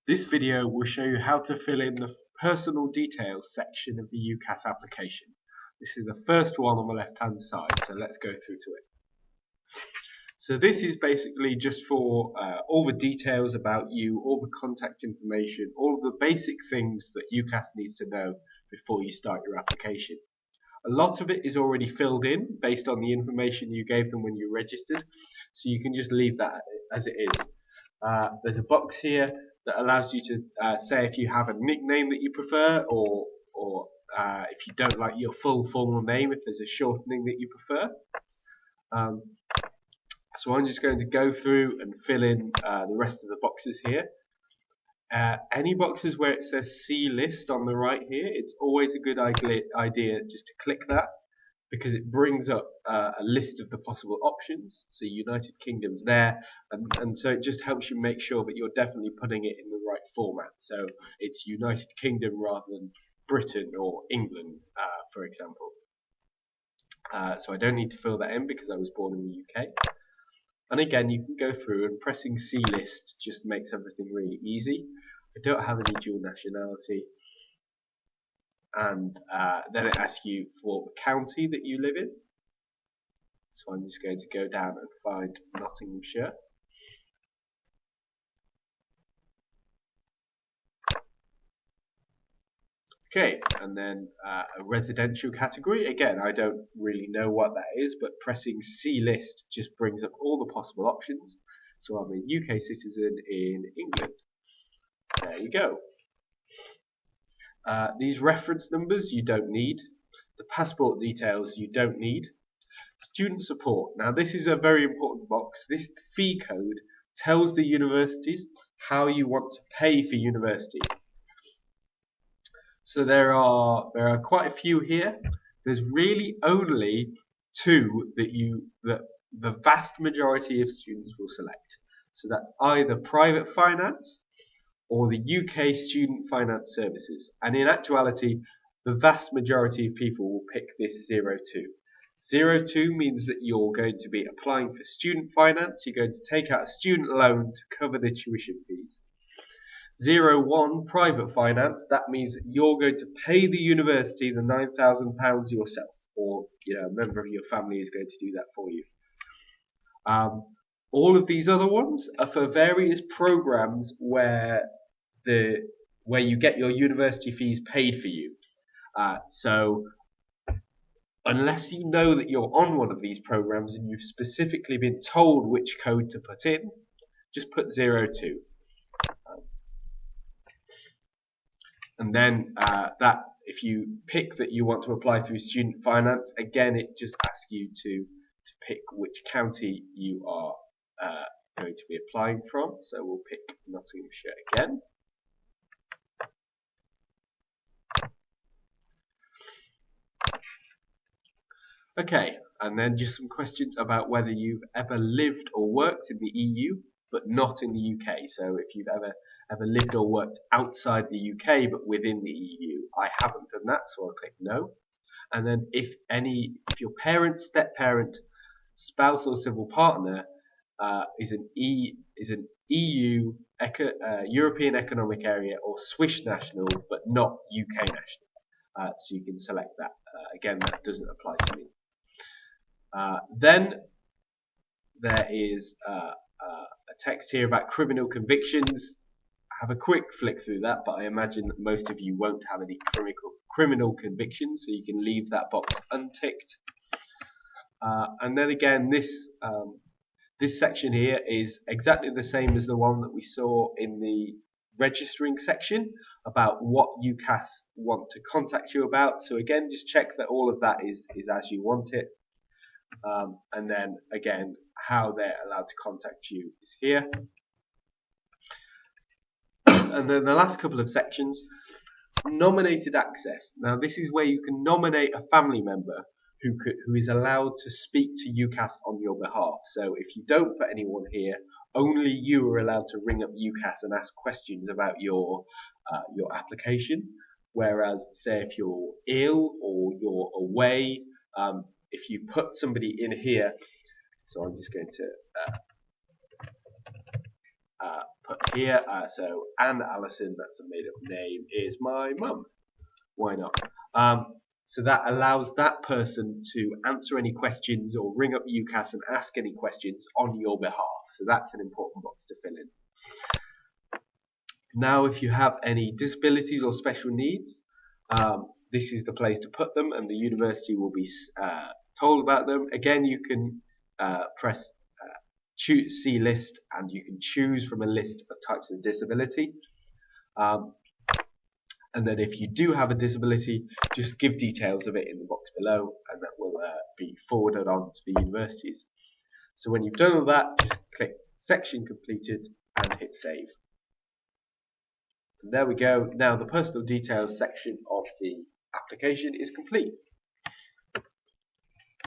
This video will show you how to fill in the personal details section of the UCAS application. This is the first one on the left hand side, so let's go through to it. So this is basically just for all the details about you, all the contact information, all of the basic things that UCAS needs to know before you start your application. A lot of it is already filled in based on the information you gave them when you registered, so you can just leave that as it is. There's a box here that allows you to say if you have a nickname that you prefer, or if you don't like your full formal name, if there's a shortening that you prefer. So I'm just going to go through and fill in the rest of the boxes here. Any boxes where it says see list on the right here, it's always a good idea just to click that, because it brings up a list of the possible options. So United Kingdom's there, and so it just helps you make sure that you're definitely putting it in the right format. So it's United Kingdom rather than Britain or England, for example. So I don't need to fill that in because I was born in the UK. And again, you can go through, and pressing C list just makes everything really easy. I don't have any dual nationality. And then it asks you for the county that you live in. So I'm just going to go down and find Nottinghamshire. Okay, and then a residential category. Again, I don't really know what that is, but pressing C list just brings up all the possible options. So I'm a UK citizen in England. There you go. These reference numbers you don't need. The passport details you don't need. Student support. Now this is a very important box. This fee code tells the universities how you want to pay for university. So there are quite a few here. There's really only two that the vast majority of students will select. So that's either private finance or the UK Student Finance Services. And in actuality, the vast majority of people will pick this 02. 02 means that you're going to be applying for student finance. You're going to take out a student loan to cover the tuition fees. 01 private finance, that means that you're going to pay the university the £9,000 yourself, or a member of your family is going to do that for you. All of these other ones are for various programs where you get your university fees paid for you. So unless you know that you're on one of these programs and you've specifically been told which code to put in, just put 02. And then that if you pick that you want to apply through student finance, again it just asks you to pick which county you are going to be applying from. So we'll pick Nottinghamshire again. Okay, and then just some questions about whether you've ever lived or worked in the EU but not in the UK. So if you've ever lived or worked outside the UK but within the EU. I haven't done that, so I'll click no. And then if your parent, step-parent, spouse or civil partner is an EU, European Economic Area or Swiss national but not UK national. So you can select that. Again, that doesn't apply to me. Then there is a text here about criminal convictions. Have a quick flick through that, but I imagine that most of you won't have any criminal convictions, so you can leave that box unticked. And then again, this section here is exactly the same as the one that we saw in the registering section about what UCAS want to contact you about. So again, just check that all of that is as you want it. And then again, how they're allowed to contact you is here. And then the last couple of sections, nominated access. Now this is where you can nominate a family member who is allowed to speak to UCAS on your behalf. So if you don't put anyone here, only you are allowed to ring up UCAS and ask questions about your application. Whereas, say if you're ill or you're away, if you put somebody in here, so I'm just going to put here. So Anne Allison, that's a made-up name, is my mum. Why not? So that allows that person to answer any questions or ring up UCAS and ask any questions on your behalf. So that's an important box to fill in. Now, if you have any disabilities or special needs, this is the place to put them, and the university will be told about them. Again, you can press choose see list, and you can choose from a list of types of disability. And then if you do have a disability, just give details of it in the box below, and that will be forwarded on to the universities. So when you've done all that, just click section completed and hit save. And there we go. Now the personal details section of the application is complete.